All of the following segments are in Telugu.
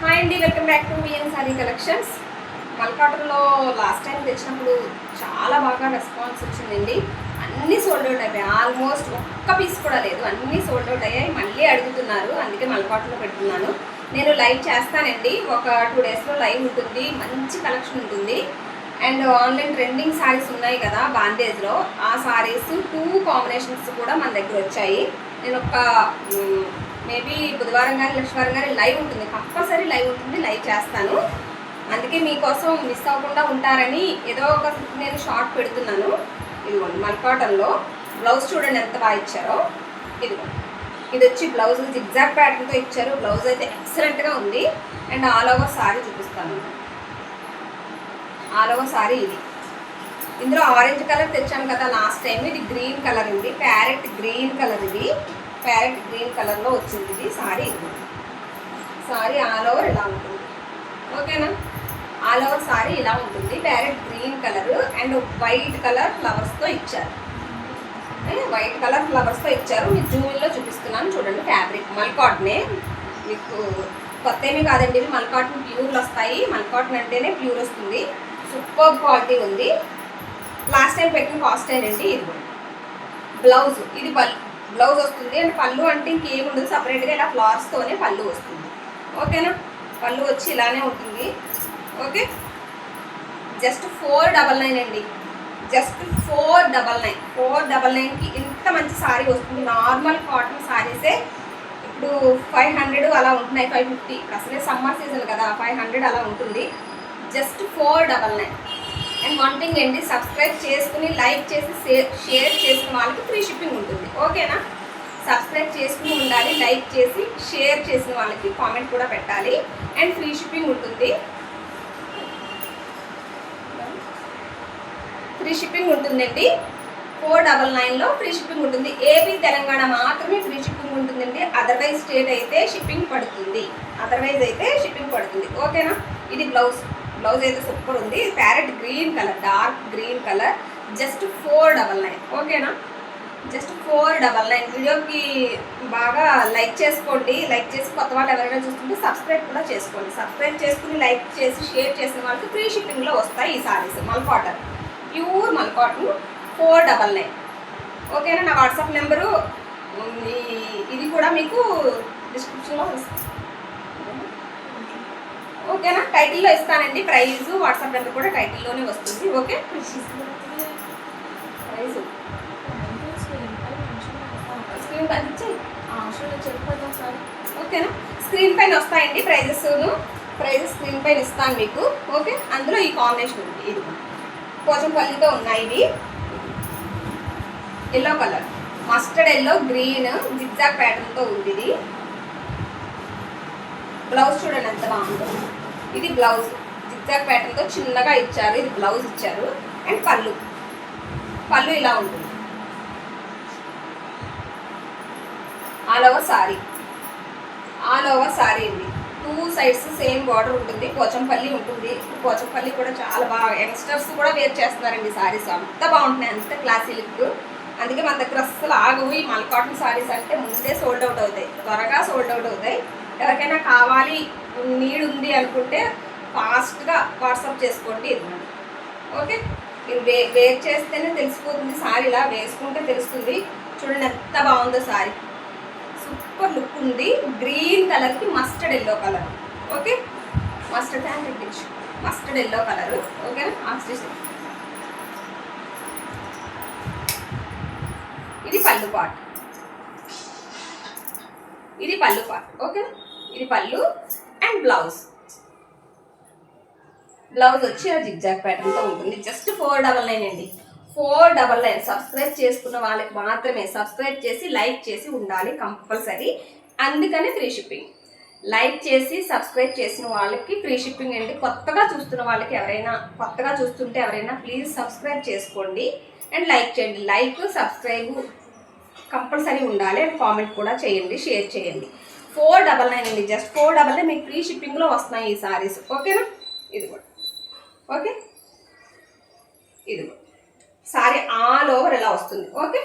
హాయ్ అండి, welcome back to VN sari collections. మల్కాటన్లో లాస్ట్ టైం తెచ్చినప్పుడు చాలా బాగా రెస్పాన్స్ వచ్చిందండి. అన్నీ సోల్డ్ అవుట్ అయిపోయాయి. ఆల్మోస్ట్ ఒక్క పీస్ కూడా లేదు, అన్నీ సోల్డ్ అవుట్ అయ్యాయి. మళ్ళీ అడుగుతున్నారు, అందుకే మల్కాటన్లో పెడుతున్నాను. నేను లైవ్ చేస్తానండి, ఒక 2 డేస్లో లైవ్ ఉంటుంది. మంచి కలెక్షన్ ఉంటుంది. అండ్ ఆన్లైన్ ట్రెండింగ్ శారీస్ ఉన్నాయి కదా బాందేజ్లో, ఆ శారీస్ 2 కాంబినేషన్స్ కూడా మన దగ్గర వచ్చాయి. నేను ఒక మేబీ బుధవారం కానీ లక్ష్మీవారం కానీ లైవ్ ఉంటుంది, కంపల్సరీ లైవ్ ఉంటుంది, లైవ్ చేస్తాను. అందుకే మీకోసం మిస్ అవ్వకుండా ఉంటారని ఏదో ఒక నేను షార్ట్ పెడుతున్నాను. ఇదిగోండి మల్కాటన్లో బ్లౌజ్ చూడండి ఎంత బాగా ఇచ్చారో. ఇదిగోండి, ఇది వచ్చి బ్లౌజ్ జిగ్జాగ్ ప్యాటర్న్తో ఇచ్చారు. బ్లౌజ్ అయితే ఎక్సలెంట్గా ఉంది. అండ్ ఆల్ ఓవర్ సారీ చూపిస్తాను. ఆల్ ఓవర్ సారీ ఇది. ఇందులో ఆరెంజ్ కలర్ తెచ్చాను కదా లాస్ట్ టైం, ఇది గ్రీన్ కలర్ ఉంది, ప్యారెట్ గ్రీన్ కలర్. ఇది ప్యారెట్ గ్రీన్ కలర్లో వచ్చింది ఇది సారీ. ఇది సారీ ఆల్ ఓవర్ ఇలా ఉంటుంది, ఓకేనా? ఆల్ ఓవర్ సారీ ఇలా ఉంటుంది, parrot green colour and white colour ఫ్లవర్స్తో ఇచ్చారు. వైట్ కలర్ ఫ్లవర్స్తో ఇచ్చారు. మీకు జూమిల్లో చూపిస్తున్నాను చూడండి. ఫ్యాబ్రిక్ మల్కాటనే, మీకు కొత్త ఏమీ కాదండి, ఇవి మల్కాటన్ ప్యూర్లు వస్తాయి. మల్కాటన్ అంటేనే ప్యూర్ వస్తుంది. సూపర్ క్వాలిటీ ఉంది. లాస్ట్ టైం పెట్టిన కాస్ట్ ఏంటండి. ఇది బ్లౌజ్, ఇది బ్లౌజ్ వస్తుంది. అండ్ పళ్ళు అంటే ఇంకేముండదు, సపరేట్గా ఇలా ఫ్లవర్స్తోనే పళ్ళు వస్తుంది, ఓకేనా? పళ్ళు వచ్చి ఇలానే ఉంటుంది, ఓకే. జస్ట్ 499 అండి, జస్ట్ 499. 499కి ఇంత మంచి సారీ వస్తుంది. నార్మల్ కాటన్ సారీసే ఇప్పుడు 500 అలా ఉంటున్నాయి, 550. అసలే సమ్మర్ సీజన్ కదా, 500 అలా ఉంటుంది. జస్ట్ 499. అండ్ వన్ థింగ్ ఏంటి, సబ్స్క్రైబ్ చేసుకుని లైక్ చేసి షేర్ చేసిన వాళ్ళకి ఫ్రీ షిప్పింగ్ ఉంటుంది, ఓకేనా? సబ్స్క్రైబ్ చేసుకుని ఉండాలి, లైక్ చేసి షేర్ చేసిన వాళ్ళకి కామెంట్ కూడా పెట్టాలి. అండ్ ఫ్రీ షిప్పింగ్ ఉంటుంది. ఫ్రీ షిప్పింగ్ ఉంటుందండి. 499లో ఫ్రీ షిప్పింగ్ ఉంటుంది. ఏపీ తెలంగాణ మాత్రమే ఫ్రీ షిప్పింగ్ ఉంటుందండి. అదర్వైజ్ స్టేట్ అయితే షిప్పింగ్ పడుతుంది, ఓకేనా? ఇది బ్లౌజ్ అయితే సూపర్ ఉంది. Parrot green colour, dark green colour. Just 499, ఓకేనా? జస్ట్ 499. వీడియోకి బాగా లైక్ చేసుకోండి. లైక్ చేసి కొత్త వాళ్ళు ఎవరైనా చూస్తుంటే సబ్స్క్రైబ్ కూడా చేసుకోండి. సబ్స్క్రైబ్ చేసుకుని లైక్ చేసి షేర్ చేసిన వాళ్ళకి ఫ్రీ షిప్పింగ్లో వస్తాయి ఈ సారీస్. మల్కాటన్, ప్యూర్ మల్కాటన్, 499, ఓకేనా? నా వాట్సాప్ నెంబరు ఇది కూడా మీకు డిస్క్రిప్షన్లో వస్తుంది, ఓకేనా? టైటిల్లో ఇస్తానండి ప్రైజ్. వాట్సాప్ నెంబర్ కూడా టైటిల్లోనే వస్తుంది, ఓకే? ప్రైజ్ స్క్రీన్ పైన ఇచ్చాయి, ఓకేనా? స్క్రీన్ పైన వస్తాయండి ప్రైజెస్ స్క్రీన్ పైన ఇస్తాను మీకు, ఓకే? అందులో ఈ కాంబినేషన్ ఉంది. ఇది పోచంపల్లితో ఉన్నాయి. ఇవి yellow colour, mustard yellow, green zigzag ప్యాటర్న్తో ఉంది. ఇది బ్లౌజ్ చూడండి ఎంత బాగుందో. ఇది బ్లౌజ్ జిగ్జాగ్ ప్యాటర్న్తో చిన్నగా ఇచ్చారు. ఇది బ్లౌజ్ ఇచ్చారు. అండ్ పళ్ళు ఇలా ఉంటుంది. ఆల్ ఓవర్ సారీ అండి. 2 సైడ్స్ సేమ్ బార్డర్ ఉంటుంది. పోచంపల్లి ఉంటుంది. పోచంపల్లి కూడా చాలా బాగా యంగ్స్టర్స్ కూడా వేర్ చేస్తున్నారండి సారీస్. అంత బాగుంటున్నాయి, అంత క్లాసీ లుక్. అందుకే మన దగ్గర అస్సలు ఆగవు. ఈ మల్కాటన్ సారీస్ అంటే ముందే సోల్డ్ అవుట్ అవుతాయి, త్వరగా సోల్డ్ అవుట్ అవుతాయి. ఎవరికైనా కావాలి, నీడ్ ఉంది అనుకుంటే ఫాస్ట్గా వాట్సాప్ చేసుకోండి. ఇదిగోండి, ఓకే? మీరు వేర్ చేస్తేనే తెలిసిపోతుంది. సారీ ఇలా వేసుకుంటే తెలుస్తుంది. చూడండి ఎంత బాగుందో సారీ, సూపర్ లుక్ ఉంది. గ్రీన్ కలర్కి mustard yellow colour, okay? Mustard yellow colour, ఓకేనా? ఇది పళ్ళు పార్ట్, ఓకేనా? ఇది పళ్ళు అండ్ బ్లౌజ్ వచ్చి ఆ జిగ్జాగ్ ప్యాటర్న్తో ఉంటుంది. జస్ట్ 499 అండి, 499. సబ్స్క్రైబ్ చేసుకున్న వాళ్ళకి మాత్రమే. సబ్స్క్రైబ్ చేసి లైక్ చేసి ఉండాలి కంపల్సరీ, అందుకనే ఫ్రీ షిప్పింగ్. లైక్ చేసి సబ్స్క్రైబ్ చేసిన వాళ్ళకి ఫ్రీ షిప్పింగ్ అండి. కొత్తగా చూస్తుంటే ఎవరైనా ప్లీజ్ సబ్స్క్రైబ్ చేసుకోండి అండ్ లైక్ చేయండి. లైక్ సబ్స్క్రైబ్ కంపల్సరీ ఉండాలి. అండ్ కామెంట్ కూడా చేయండి, షేర్ చేయండి. 499 అండి, జస్ట్ 499 మీకు ఫ్రీ షిప్పింగ్లో వస్తున్నాయి ఈ సారీస్, ఓకేనా? ఇది కూడా ఓకే. ఇది సారీ ఆల్ ఓవర్ ఎలా వస్తుంది, ఓకే?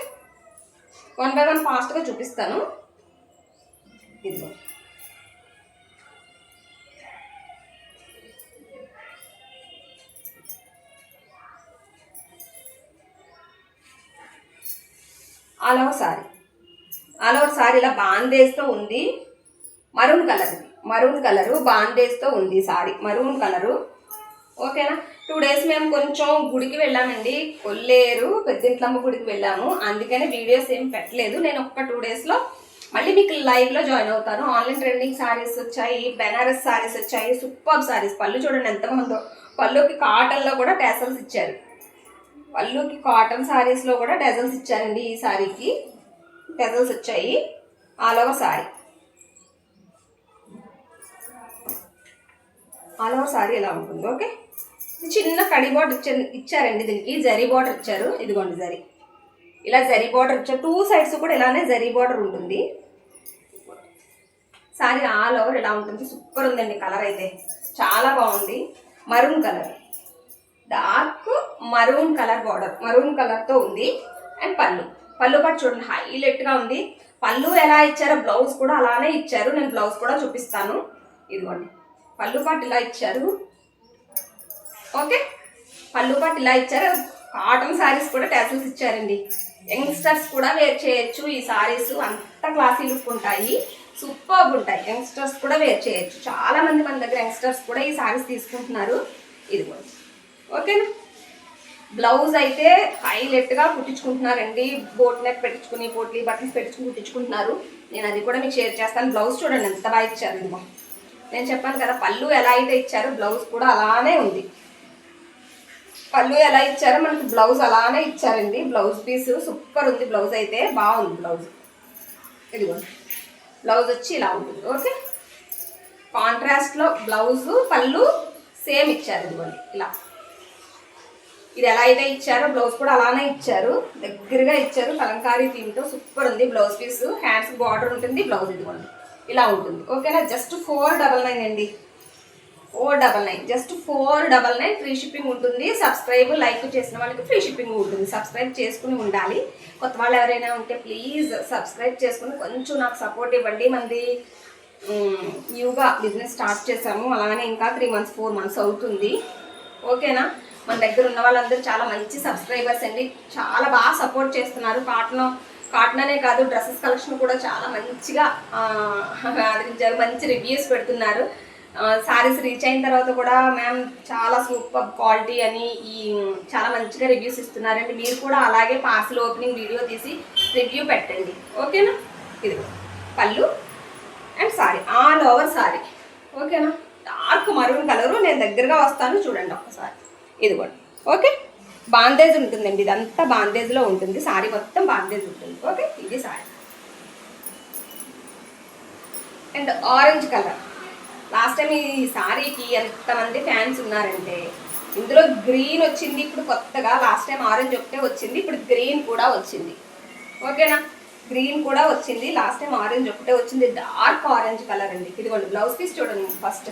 1 by 1 ఫాస్ట్గా చూపిస్తాను. ఇది all over sorry, all over sari ఇలా బాందేజ్తో ఉంది. మరూన్ కలర్, మరూన్ కలరు బాందేజ్తో ఉంది సారీ, మరూన్ కలరు. ఓకేనా. 2 days మేము కొంచెం గుడికి వెళ్ళామండి, కొల్లేరు పెద్దింట్లమ్మ గుడికి వెళ్ళాము. అందుకని వీడియోస్ ఏం పెట్టలేదు. నేను ఒక్క 2 daysలో మళ్ళీ మీకు లైవ్లో జాయిన్ అవుతాను. ఆన్లైన్ ట్రెండింగ్ సారీస్ వచ్చాయి, బెనారస్ సారీస్ వచ్చాయి, సూపర్ సారీస్. పళ్ళు చూడండి ఎంత బాగుందో. పళ్ళుకి కాటన్లో కూడా టెసల్స్ ఇచ్చారు. పళ్ళుకి కాటన్ సారీస్లో కూడా టెజల్స్ ఇచ్చారండి. ఈ సారీకి టెజల్స్ వచ్చాయి. All over sorry, all over sorry ఎలా ఉంటుంది. ఓకే. చిన్న కడి బార్డర్ ఇచ్చారండి. దీనికి జరీ బార్డర్ ఇచ్చారు. ఇదిగోండి జరీ, ఇలా జరీ బార్డర్ ఇచ్చారు. 2 sides కూడా ఇలానే జరీ బార్డర్ ఉంటుంది. సారీ ఆల్ ఓవర్ ఇలా ఉంటుంది. సూపర్ ఉందండి. కలర్ అయితే చాలా బాగుంది. Maroon colour, dark maroon colour border, maroon కలర్తో ఉంది. అండ్ పళ్ళు, పళ్ళు పాటు చూడండి హైలైట్గా ఉంది. పళ్ళు ఎలా ఇచ్చారో బ్లౌజ్ కూడా అలానే ఇచ్చారు. నేను బ్లౌజ్ కూడా చూపిస్తాను. ఇదిగోండి పళ్ళు పాటు ఇలా ఇచ్చారు. ఓకే. పళ్ళు పాటు ఇలా ఇచ్చారు. కాటన్ శారీస్ కూడా టెసల్స్ ఇచ్చారండి. యంగ్స్టర్స్ కూడా వేర్ చేయొచ్చు. ఈ శారీస్ అంత క్లాసీ లుక్ ఉంటాయి, సూపర్బ్ ఉంటాయి. యంగ్స్టర్స్ కూడా వేర్ చేయొచ్చు. చాలామంది మన దగ్గర యంగ్స్టర్స్ కూడా ఈ శారీస్ తీసుకుంటున్నారు. ఇదిగోండి. ఓకేనా. బ్లౌజ్ అయితే హైలైట్గా కుట్టించుకుంటున్నారండి. బోట్ నెక్ పెట్టించుకుని, పోట్లీ బటన్స్ పెట్టించుకుని కుట్టించుకుంటున్నారు. నేను అది కూడా మీకు షేర్ చేస్తాను. బ్లౌజ్ చూడండి ఎంత బాగా ఇచ్చారు. ఇదిగో నేను చెప్పాను కదా, పళ్ళు ఎలా అయితే ఇచ్చారో బ్లౌజ్ కూడా అలానే ఉంది. పళ్ళు ఎలా ఇచ్చారో మనకి బ్లౌజ్ అలానే ఇచ్చారండి. బ్లౌజ్ పీస్ సూపర్ ఉంది. బ్లౌజ్ అయితే బాగుంది. బ్లౌజ్ ఇదిగోండి, బ్లౌజ్ వచ్చి ఇలా ఉంటుంది. ఓకే. కాంట్రాస్ట్లో బ్లౌజు పళ్ళు సేమ్ ఇచ్చారు. ఇదిగోండి ఇలా, ఇది ఎలా అయితే ఇచ్చారో బ్లౌజ్ కూడా అలానే ఇచ్చారు. దగ్గరగా ఇచ్చారు. కలంకారీ థీమ్తో సూపర్ ఉంది. బ్లౌజ్ పీస్ హ్యాండ్స్ బార్డర్ ఉంటుంది. బ్లౌజ్ ఇదిగోండి ఇలా ఉంటుంది. ఓకేనా. జస్ట్ 499 అండి, 499, జస్ట్ 499. ఫ్రీ షిప్పింగ్ ఉంటుంది. సబ్స్క్రైబ్ లైక్ చేసిన వాళ్ళకి ఫ్రీ షిప్పింగ్ ఉంటుంది. సబ్స్క్రైబ్ చేసుకుని ఉండాలి. కొత్త వాళ్ళు ఎవరైనా ఉంటే ప్లీజ్ సబ్స్క్రైబ్ చేసుకుని కొంచెం నాకు సపోర్ట్ ఇవ్వండి. మనది న్యూగా బిజినెస్ స్టార్ట్ చేసాము. అలానే ఇంకా 3 months 4 months అవుతుంది. ఓకేనా. మన దగ్గర ఉన్న వాళ్ళందరూ చాలా మంచి సబ్స్క్రైబర్స్ అండి. చాలా బాగా సపోర్ట్ చేస్తున్నారు. కాటన్ అనే కాదు, డ్రెస్సెస్ కలెక్షన్ కూడా చాలా మంచిగా ఆదరించారు. మంచి రివ్యూస్ పెడుతున్నారు. సారీస్ రీచ్ అయిన తర్వాత కూడా మ్యామ్ చాలా సూపర్ క్వాలిటీ అని చాలా మంచిగా రివ్యూస్ ఇస్తున్నారండి. మీరు కూడా అలాగే పార్సల్ ఓపెనింగ్ వీడియో తీసి రివ్యూ పెట్టండి. ఓకేనా. ఇది పళ్ళు and sari, all over sari. ఓకేనా. Dark maroon colour. నేను దగ్గరగా వస్తాను చూడండి ఒక్కసారి. ఇదిగోండి. ఓకే. బాందేజ్ ఉంటుందండి. ఇదంతా బాందేజ్లో ఉంటుంది. సారీ మొత్తం బాందేజ్ ఉంటుంది. ఓకే. ఇది sorry. And orange colour. Last time ఈ సారీకి ఎంతమంది ఫ్యాన్స్ ఉన్నారంటే, ఇందులో గ్రీన్ వచ్చింది ఇప్పుడు కొత్తగా. లాస్ట్ టైం ఆరెంజ్ ఒకటే వచ్చింది, ఇప్పుడు గ్రీన్ కూడా వచ్చింది. ఓకేనా. గ్రీన్ కూడా వచ్చింది. లాస్ట్ టైం ఆరెంజ్ ఒకటే వచ్చింది. డార్క్ ఆరెంజ్ కలర్ అండి. ఇదిగోండి బ్లౌజ్ పీస్ చూడండి. ఫస్ట్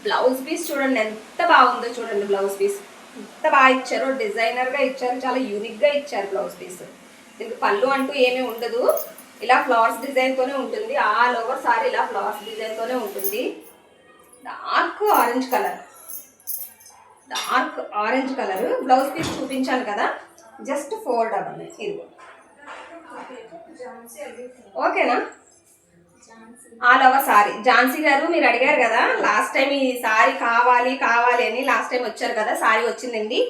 బ్లౌజ్ పీస్ చూడండి ఎంత బాగుందో. చూడండి బ్లౌజ్ పీస్ ఎంత బాగా ఇచ్చారో. డిజైనర్గా ఇచ్చారు. చాలా యూనిక్గా ఇచ్చారు బ్లౌజ్ పీస్. దీనికి పళ్ళు అంటూ ఏమీ ఉండదు. ఇలా ఫ్లవర్స్ డిజైన్తోనే ఉంటుంది. ఆల్ ఓవర్ సారీ ఇలా ఫ్లవర్స్ డిజైన్తోనే ఉంటుంది. Dark orange colour, dark orange colour. Blouse piece చూపించాను కదా, జస్ట్ 499. ఇదిగో. ఓకేనా. All over sorry. ఝాన్సీ గారు మీరు అడిగారు కదా లాస్ట్ టైం ఈ సారీ కావాలి అని. లాస్ట్ టైం వచ్చారు కదా, సారీ వచ్చిందండి.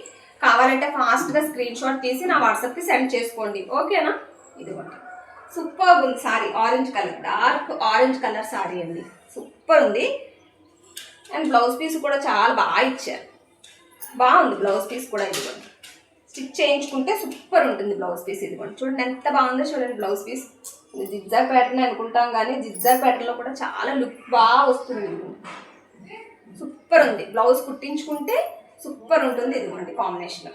కావాలంటే ఫాస్ట్గా స్క్రీన్ షాట్ తీసి నా వాట్సాప్కి సెండ్ చేసుకోండి. ఓకేనా. ఇదిగోండి సూపర్ ఉంది sorry. Orange colour, dark orange colour sorry అండి. సూపర్ ఉంది. అండ్ బ్లౌజ్ పీస్ కూడా చాలా బాగా ఇచ్చారు. బాగుంది బ్లౌజ్ పీస్ కూడా. ఇదిగోండి స్టిచ్ చేయించుకుంటే సూపర్ ఉంటుంది బ్లౌజ్ పీస్. ఇదిగోండి చూడండి ఎంత బాగుందో. చూడండి బ్లౌజ్ పీస్. జిగ్జాగ్ ప్యాటర్న్ అనుకుంటాం కానీ జిగ్జాగ్ ప్యాటర్న్లో కూడా చాలా లుక్ బాగా వస్తుంది. సూపర్ ఉంది. బ్లౌజ్ కుట్టించుకుంటే సూపర్ ఉంటుంది. ఇదిగోండి కాంబినేషన్.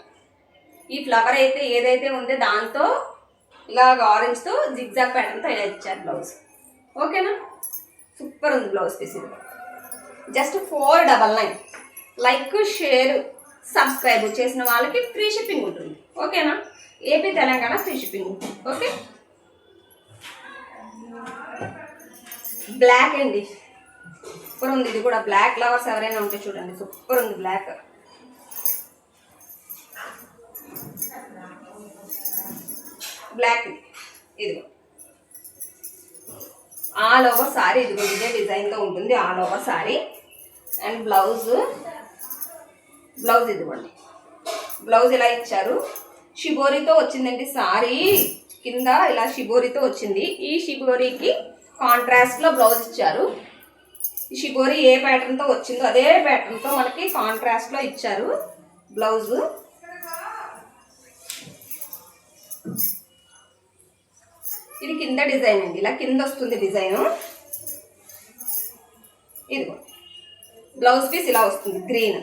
ఈ ఫ్లవర్ అయితే ఏదైతే ఉందో దాంతో ఇలాగ ఆరెంజ్తో జిగ్జాగ్ ప్యాటర్న్తో ఇలా ఇచ్చారు బ్లౌజ్. ఓకేనా. సూపర్ ఉంది బ్లౌజ్ పీస్. ఇది జస్ట్ 499. లైక్ షేర్ సబ్స్క్రైబ్ చేసిన వాళ్ళకి ఫ్రీ షిప్పింగ్ ఉంటుంది. ఓకేనా. ఏపీ తెలంగాణ ఫ్రీ షిప్పింగ్ ఉంటుంది. ఓకే. బ్లాక్ అండి. సూపర్ ఉంది. ఇది కూడా బ్లాక్ లవర్స్ ఎవరైనా ఉంటే చూడండి సూపర్ ఉంది బ్లాక్. బ్లాక్ ఇది ఆల్ ఓవర్ సారీ ఇదిగో ఇదే డిజైన్తో ఉంటుంది all over sorry. And blouse ఇదిగోండి, బ్లౌజ్ ఇలా ఇచ్చారు. షిబోరితో వచ్చిందండి సారీ, కింద ఇలా షిబోరితో వచ్చింది. ఈ షిబోరికి కాంట్రాస్ట్లో బ్లౌజ్ ఇచ్చారు. ఈ షిబోరి ఏ ప్యాటర్న్తో వచ్చిందో అదే ప్యాటర్న్తో మనకి కాంట్రాస్ట్లో ఇచ్చారు బ్లౌజు. ఇది కింద డిజైన్ అండి, ఇలా కింద వస్తుంది డిజైను. ఇదిగో బ్లౌజ్ పీస్ ఇలా వస్తుంది, గ్రీన్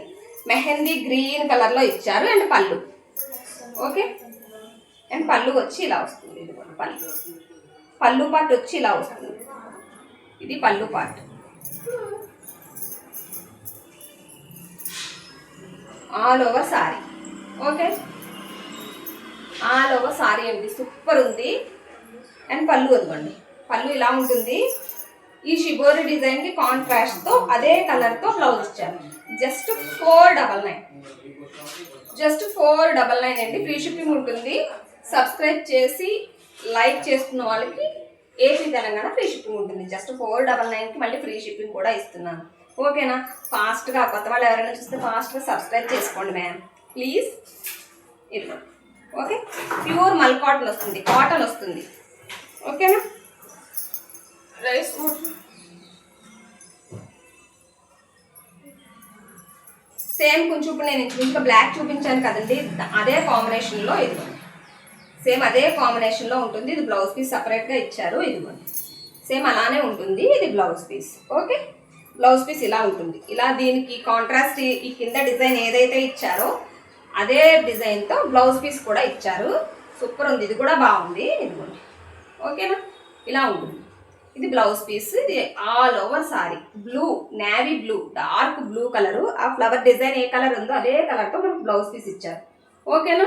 మెహందీ గ్రీన్ కలర్లో ఇచ్చారు. అండ్ పళ్ళు ఓకే, అండ్ పళ్ళు వచ్చి ఇలా వస్తుంది. ఇదిగో పళ్ళు పార్ట్ వచ్చి ఇలా వస్తుంది. ఇది పళ్ళు part. All over sorry okay, all over sorry అండి, సూపర్ ఉంది. అండ్ పళ్ళు వద్దండి, పళ్ళు ఇలా ఉంటుంది. ఈ షిబోరి డిజైన్కి కాంట్రాస్ట్తో అదే కలర్తో బ్లౌజ్ ఇచ్చారు. జస్ట్ 499 అండి. ఫ్రీ షిప్పింగ్ ఉంటుంది. సబ్స్క్రైబ్ చేసి లైక్ చేసుకున్న వాళ్ళకి ఏపీ తెలంగాణ ఫ్రీ షిప్పింగ్ ఉంటుంది. జస్ట్ 499కి మళ్ళీ ఫ్రీ షిప్పింగ్ కూడా ఇస్తున్నాను. ఓకేనా? ఫాస్ట్గా కొత్త వాళ్ళు ఎవరైనా చూస్తే ఫాస్ట్గా సబ్స్క్రైబ్ చేసుకోండి మ్యామ్ ప్లీజ్. ఇది ఓకే, ప్యూర్ మల్ కాటన్ వస్తుంది, కాటన్ వస్తుంది. ఓకేనా? రైస్ సేమ్ కొంచెం ఇప్పుడు నేను ఇంకా బ్లాక్ చూపించాను కదండి, అదే కాంబినేషన్లో ఇదిగోండి, సేమ్ అదే కాంబినేషన్లో ఉంటుంది. ఇది బ్లౌజ్ పీస్ సపరేట్గా ఇచ్చారు. ఇదిగోండి సేమ్ అలానే ఉంటుంది. ఇది blouse piece okay, blouse piece ఇలా ఉంటుంది. ఇలా దీనికి కాంట్రాస్ట్ ఈ కింద డిజైన్ ఏదైతే ఇచ్చారో అదే డిజైన్తో బ్లౌజ్ పీస్ కూడా ఇచ్చారు. సూపర్ ఉంది, ఇది కూడా బాగుంది. ఇదిగోండి ఓకేనా, ఇలా ఉంటుంది. ఇది బ్లౌజ్ పీస్. ఇది all over sorry blue, navy blue, dark blue colour. ఆ ఫ్లవర్ డిజైన్ ఏ కలర్ ఉందో అదే కలర్తో మనకు బ్లౌజ్ పీస్ ఇచ్చారు. ఓకేనా?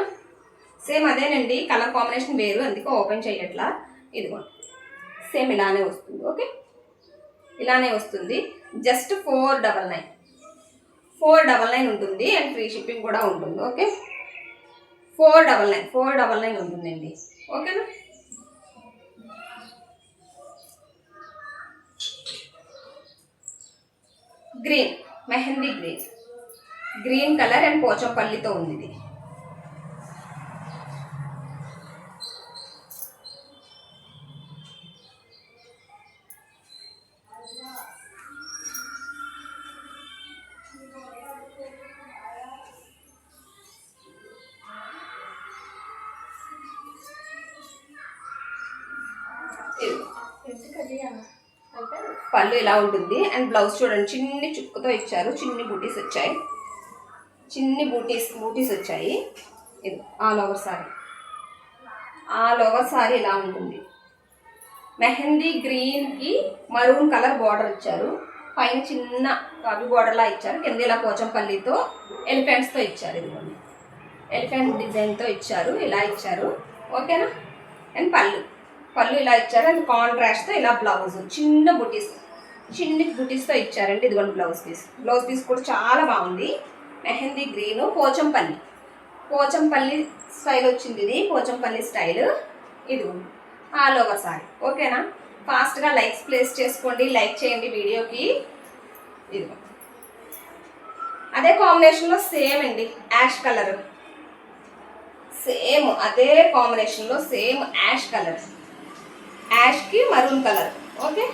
సేమ్ అదేనండి, కలర్ కాంబినేషన్ వేరు, అందుకే ఓపెన్ చేయట్లా. ఇదిగోండి సేమ్ ఇలానే వస్తుంది. ఓకే, ఇలానే వస్తుంది. జస్ట్ 499 ఉంటుంది. అండ్ ఫ్రీ షిప్పింగ్ కూడా ఉంటుంది. ఓకే, 499 ఉంటుందండి. ఓకేనా? Green, mehendi green colour and పోచంపల్లితో ఉంది ఇది. పళ్ళు ఇలా ఉంటుంది. అండ్ బ్లౌజ్ చూడండి, చిన్ని చుక్కతో ఇచ్చారు. చిన్ని బూటీస్ వచ్చాయి. ఇది ఆల్ ఓవర్ సారీ ఇలా ఉంటుంది. మెహందీ గ్రీన్కి మరూన్ కలర్ బార్డర్ ఇచ్చారు. పైన చిన్న కాపీ బార్డర్లా ఇచ్చారు. కింద ఇలా పోచంపల్లితో ఎలిఫెంట్స్తో ఇచ్చారు. ఇదిగోండి ఎలిఫెంట్ డిజైన్తో ఇచ్చారు, ఇలా ఇచ్చారు. ఓకేనా? అండ్ పళ్ళు ఇలా ఇచ్చారు. అండ్ కాంట్రాస్ట్తో ఇలా బ్లౌజ్ చిన్ని బుటీస్తో ఇచ్చారండి. ఇదిగోండి బ్లౌజ్ పీస్ కూడా చాలా బాగుంది. మెహందీ గ్రీన్, పోచంపల్లి స్టైల్ వచ్చింది. ఇది పోచంపల్లి స్టైల్. ఇదిగోండి ఆల్ ఓవర్ సారీ. ఓకేనా? ఫాస్ట్గా లైక్స్ ప్లేస్ చేసుకోండి, లైక్ చేయండి వీడియోకి. ఇదిగో అదే కాంబినేషన్లో సేమ్ అండి, యాష్ కలర్, సేమ్ అదే కాంబినేషన్లో సేమ్ యాష్ కలర్, యాష్కి మరూన్ కలర్. ఓకే,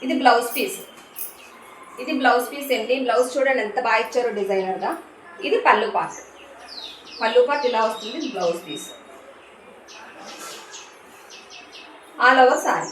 ఇది బ్లౌజ్ పీస్. అండి. బ్లౌజ్ చూడండి ఎంత బాగా ఇచ్చారో డిజైనర్గా. ఇది పళ్ళు పార్ట్ ఇలా వస్తుంది. ఇది blouse piece. All over sari.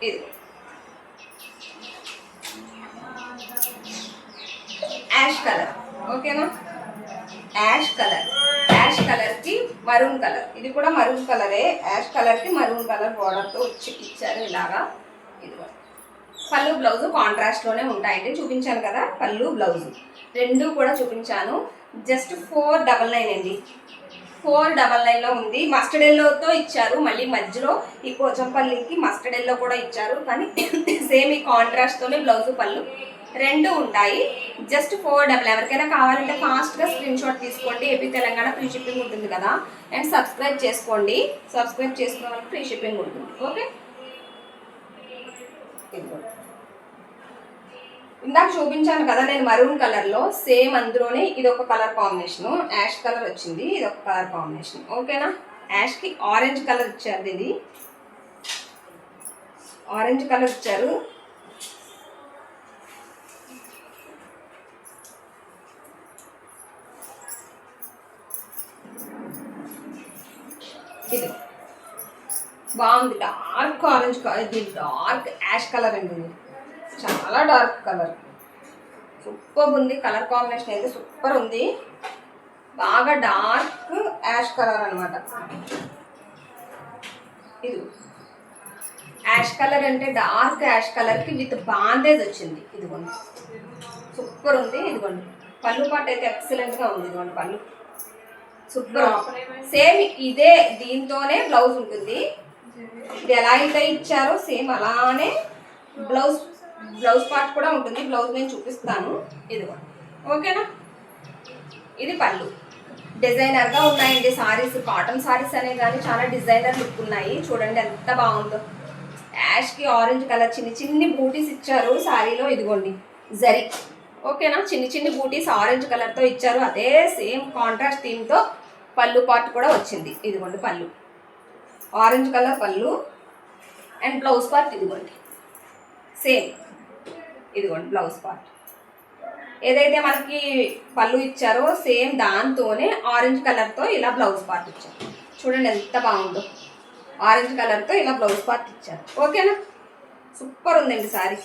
ఇది యాష్ కలర్. ఓకేనా? యాష్ కలర్కి మరూన్ కలర్, ఇది కూడా మరూన్ కలరే, యాష్ కలర్కి మరూన్ కలర్ బార్డర్తో వచ్చి ఇచ్చారు ఇలాగా. ఇదిగో పళ్ళు బ్లౌజ్ కాంట్రాస్ట్లోనే ఉంటాయండి, చూపించాను కదా పళ్ళు బ్లౌజ్ రెండు కూడా చూపించాను. జస్ట్ 499 అండి, 499లో ఉంది. మస్టర్డ్ ఎల్లోతో ఇచ్చారు, మళ్ళీ మధ్యలో ఈ పోచంపల్లికి మస్టర్డ్ ఎల్లో కూడా ఇచ్చారు, కానీ సేమ్ ఈ కాంట్రాస్ట్తోనే బ్లౌజ్ పళ్ళు రెండు ఉంటాయి. జస్ట్ 499. ఎవరికైనా కావాలంటే ఫాస్ట్గా స్క్రీన్ షాట్ తీసుకోండి. ఏపీ తెలంగాణ ఫ్రీ షిప్పింగ్ ఉంటుంది కదా. అండ్ సబ్స్క్రైబ్ చేసుకోండి, సబ్స్క్రైబ్ చేసుకున్న వాళ్ళకి ఫ్రీ షిప్పింగ్ ఉంటుంది. ఓకే, ఇందాక చూపించాను కదా నేను మరూన్ కలర్లో, సేమ్ అందులోనే ఇది ఒక కలర్ కాంబినేషను, యాష్ కలర్ వచ్చింది, ఇది ఒక కలర్ కాంబినేషన్. ఓకేనా, యాష్కి ఆరెంజ్ కలర్ ఇచ్చారు, ఇది ఆరెంజ్ కలర్ ఇచ్చారు. ఇది బాగుంది, డార్క్ ఆరెంజ్, ఇది డార్క్ యాష్ కలర్ అండి, ఇది చాలా డార్క్ కలర్, సూపర్ ఉంది. కలర్ కాంబినేషన్ అయితే సూపర్ ఉంది, బాగా డార్క్ యాష్ కలర్ అనమాట. ఇది యాష్ కలర్ అంటే డార్క్ యాష్ కలర్కి విత్ బాందేజ్ వచ్చింది, ఇదిగోండి సూపర్ ఉంది. ఇదిగోండి పళ్ళు పాటు అయితే ఎక్సలెంట్గా ఉంది, ఇదిగోండి పళ్ళు సూపర్. సేమ్ ఇదే దీంతోనే బ్లౌజ్ ఉంటుంది, ఇది ఎలా అయితే ఇచ్చారో సేమ్ అలానే బ్లౌజ్ పార్ట్ కూడా ఉంటుంది. బ్లౌజ్ నేను చూపిస్తాను, ఇదిగోండి. ఓకేనా, ఇది పళ్ళు. డిజైనర్గా ఉన్నాయండి సారీస్, కాటన్ సారీస్ అనే కానీ చాలా డిజైనర్ లుక్ ఉన్నాయి. చూడండి ఎంత బాగుందో, యాష్కి ఆరెంజ్ కలర్ చిన్ని చిన్ని బూటీస్ ఇచ్చారు సారీలో, ఇదిగోండి జరీ. ఓకేనా, చిన్ని చిన్ని బూటీస్ ఆరెంజ్ కలర్తో ఇచ్చారు, అదే సేమ్ కాంట్రాస్ట్ థీమ్తో పళ్ళు పార్ట్ కూడా వచ్చింది. ఇదిగోండి పళ్ళు ఆరెంజ్ కలర్ పళ్ళు, అండ్ బ్లౌజ్ పార్ట్ ఇదిగోండి సేమ్, ఇదిగోండి బ్లౌజ్ పార్ట్. ఏదైతే మనకి పళ్ళు ఇచ్చారో సేమ్ దాంతోనే ఆరెంజ్ కలర్తో ఇలా బ్లౌజ్ పార్ట్ ఇచ్చారు. చూడండి ఎంత బాగుందో, ఆరెంజ్ కలర్తో ఇలా బ్లౌజ్ పార్ట్ ఇచ్చారు. ఓకేనా, సూపర్ ఉందండి సారీ,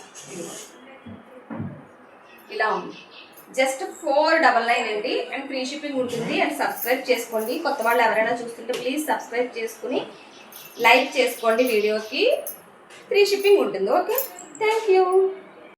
ఇలా ఉంది. జస్ట్ 499 అండి, అండ్ ఫ్రీ షిప్పింగ్ ఉంటుంది. అండ్ సబ్స్క్రైబ్ చేసుకోండి, కొత్త వాళ్ళు ఎవరైనా చూస్తుంటే ప్లీజ్ సబ్స్క్రైబ్ చేసుకుని లైక్ చేసుకోండి వీడియోకి, ఫ్రీ షిప్పింగ్ ఉంటుంది. Okay, thank you.